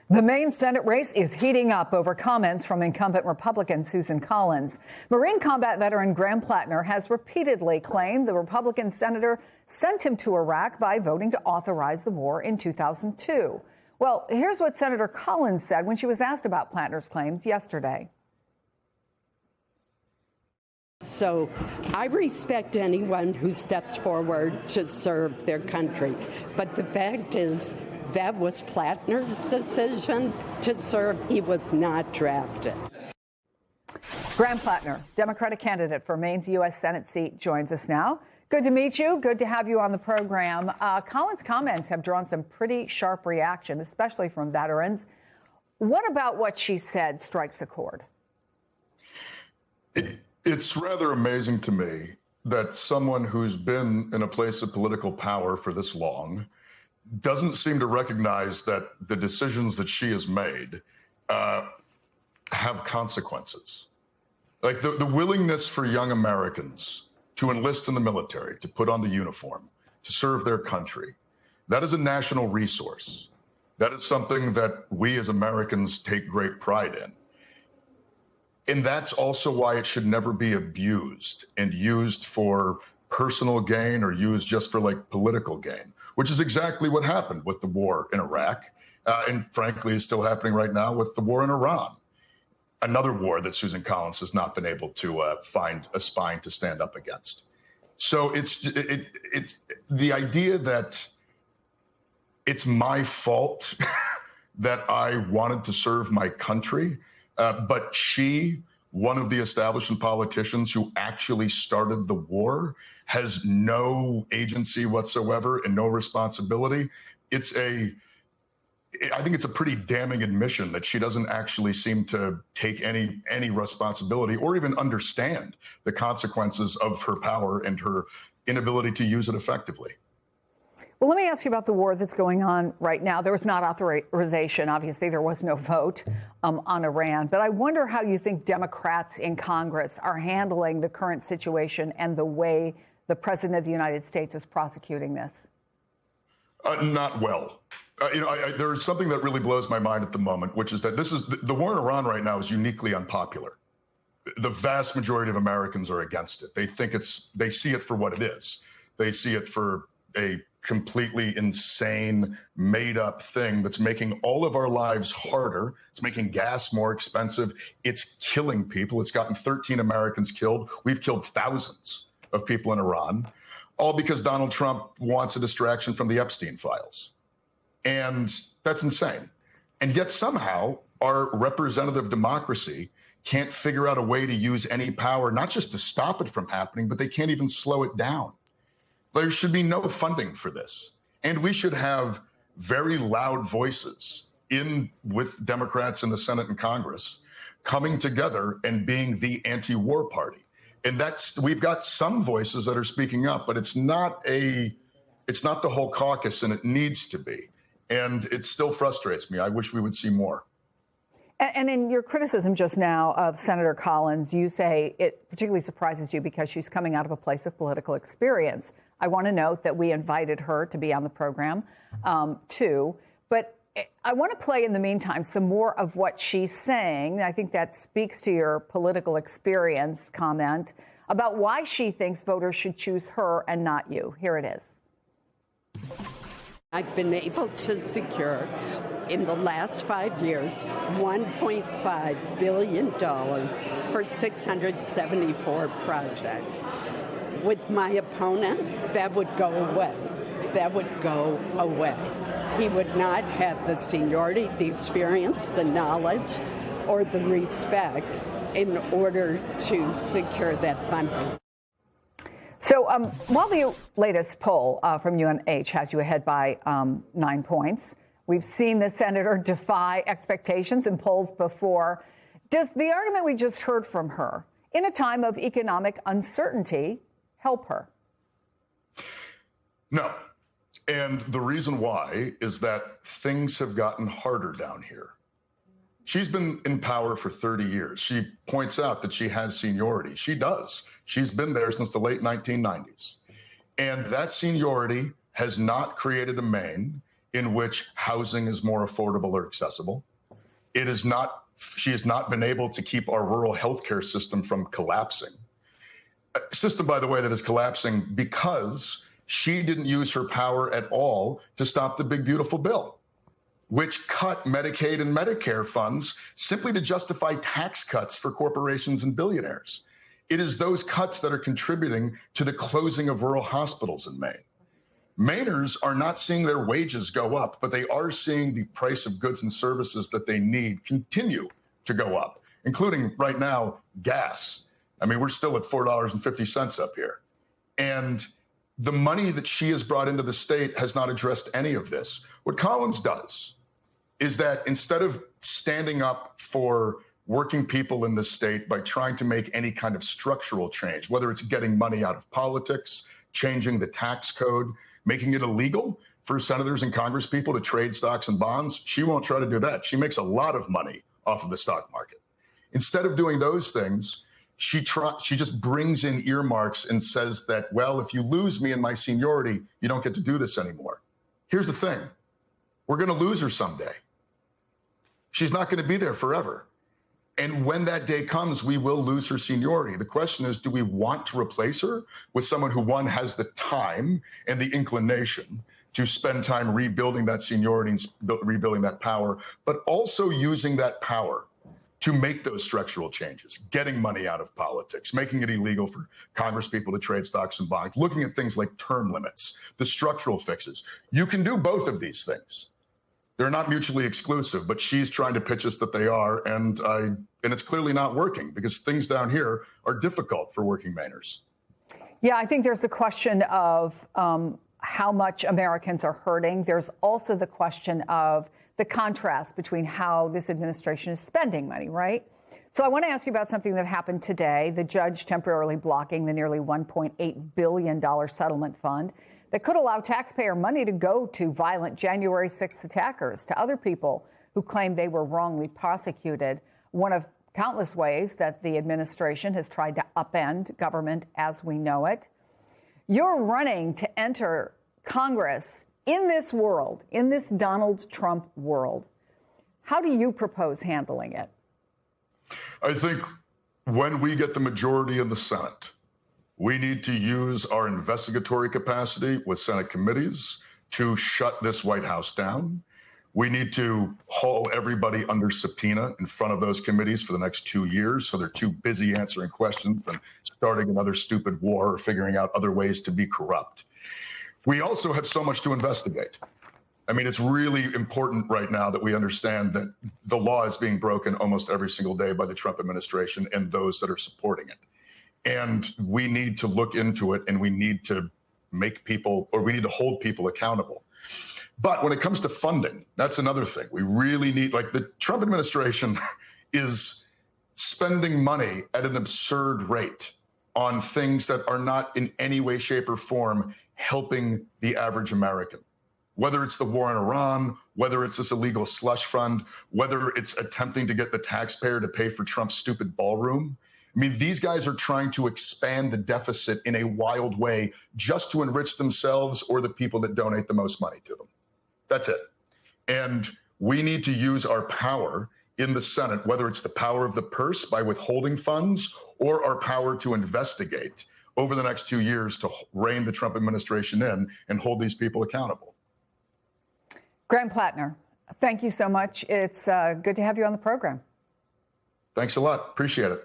The Maine Senate race is heating up over comments from incumbent Republican Susan Collins. Marine combat veteran Graham Plattner has repeatedly claimed the Republican senator sent him to Iraq by voting to authorize the war in 2002. Well, here's what Senator Collins said when she was asked about Plattner's claims yesterday. So I respect anyone who steps forward to serve their country. But the fact is, that was Plattner's decision to serve. He was not drafted. Graham Plattner, Democratic candidate for Maine's U.S. Senate seat, joins us now. Good to meet you. Good to have you on the program. Collins' comments have drawn some pretty sharp reaction, especially from veterans. What about what she said strikes a chord? It's rather amazing to me that someone who's been in a place of political power for this long doesn't seem to recognize that the decisions that she has made have consequences. Like the willingness for young Americans to enlist in the military, to put on the uniform, to serve their country. That is a national resource. That is something that we as Americans take great pride in. And that's also why it should never be abused and used for personal gain or used just for like political gain, which is exactly what happened with the war in Iraq. And frankly, is still happening right now with the war in Iran. Another war that Susan Collins has not been able to find a spine to stand up against. So it's the idea that it's my fault that I wanted to serve my country, but she, one of the establishment politicians who actually started the war, has no agency whatsoever and no responsibility. I think it's a pretty damning admission that she doesn't actually seem to take any responsibility or even understand the consequences of her power and her inability to use it effectively. Well, let me ask you about the war that's going on right now. There was not authorization. Obviously, there was no vote on Iran. But I wonder how you think Democrats in Congress are handling the current situation and the way the president of the United States is prosecuting this. Not well. There's something that really blows my mind at the moment, which is that the war in Iran right now is uniquely unpopular. The vast majority of Americans are against it. They see it for what it is. They see it for a completely insane, made-up thing that's making all of our lives harder. It's making gas more expensive. It's killing people. It's gotten 13 Americans killed. We've killed thousands of people in Iran, all because Donald Trump wants a distraction from the Epstein files. And that's insane. And yet somehow our representative democracy can't figure out a way to use any power, not just to stop it from happening, but they can't even slow it down. There should be no funding for this. And we should have very loud voices with Democrats in the Senate and Congress coming together and being the anti-war party. And we've got some voices that are speaking up, but it's not the whole caucus, and it needs to be. And it still frustrates me. I wish we would see more. And in your criticism just now of Senator Collins, you say it particularly surprises you because she's coming out of a place of political experience. I want to note that we invited her to be on the program, too. But I want to play, in the meantime, some more of what she's saying. I think that speaks to your political experience comment about why she thinks voters should choose her and not you. Here it is. I've been able to secure, in the last 5 years, $1.5 billion for 674 projects. With my opponent, that would go away. That would go away. He would not have the seniority, the experience, the knowledge, or the respect in order to secure that funding. So while the latest poll from UNH has you ahead by 9 points, we've seen the senator defy expectations in polls before. Does the argument we just heard from her, in a time of economic uncertainty, help her? No. And the reason why is that things have gotten harder down here. She's been in power for 30 years. She points out that she has seniority. She does. She's been there since the late 1990s. And that seniority has not created a Maine in which housing is more affordable or accessible. She has not been able to keep our rural healthcare system from collapsing. A system, by the way, that is collapsing because she didn't use her power at all to stop the big, beautiful bill, which cut Medicaid and Medicare funds simply to justify tax cuts for corporations and billionaires. It is those cuts that are contributing to the closing of rural hospitals in Maine. Mainers are not seeing their wages go up, but they are seeing the price of goods and services that they need continue to go up, including right now, gas. I mean, we're still at $4.50 up here. And the money that she has brought into the state has not addressed any of this. What Collins does is that instead of standing up for working people in the state by trying to make any kind of structural change, whether it's getting money out of politics, changing the tax code, making it illegal for senators and congresspeople to trade stocks and bonds, she won't try to do that. She makes a lot of money off of the stock market. Instead of doing those things, she just brings in earmarks and says that, well, if you lose me in my seniority, you don't get to do this anymore. Here's the thing. We're going to lose her someday. She's not going to be there forever. And when that day comes, we will lose her seniority. The question is, do we want to replace her with someone who, one, has the time and the inclination to spend time rebuilding that seniority and rebuilding that power, but also using that power to make those structural changes, getting money out of politics, making it illegal for congresspeople to trade stocks and bonds, looking at things like term limits, the structural fixes. You can do both of these things. They're not mutually exclusive, but she's trying to pitch us that they are, and it's clearly not working because things down here are difficult for working Mainers. Yeah, I think there's the question of how much Americans are hurting. There's also the question of the contrast between how this administration is spending money, right? So I want to ask you about something that happened today. The judge temporarily blocking the nearly $1.8 billion settlement fund that could allow taxpayer money to go to violent January 6th attackers, to other people who claim they were wrongly prosecuted. One of countless ways that the administration has tried to upend government as we know it. You're running to enter Congress in this world, in this Donald Trump world. How do you propose handling it? I think when we get the majority in the Senate, we need to use our investigatory capacity with Senate committees to shut this White House down. We need to haul everybody under subpoena in front of those committees for the next 2 years so they're too busy answering questions and starting another stupid war or figuring out other ways to be corrupt. We also have so much to investigate. I mean, it's really important right now that we understand that the law is being broken almost every single day by the Trump administration and those that are supporting it. And we need to look into it, and we need to we need to hold people accountable. But when it comes to funding, that's another thing. We really need, like, the Trump administration is spending money at an absurd rate on things that are not in any way, shape, or form helping the average American. Whether it's the war in Iran, whether it's this illegal slush fund, whether it's attempting to get the taxpayer to pay for Trump's stupid ballroom. I mean, these guys are trying to expand the deficit in a wild way just to enrich themselves or the people that donate the most money to them. That's it. And we need to use our power in the Senate, whether it's the power of the purse by withholding funds or our power to investigate over the next 2 years to rein the Trump administration in and hold these people accountable. Graham Plattner, thank you so much. It's good to have you on the program. Thanks a lot. Appreciate it.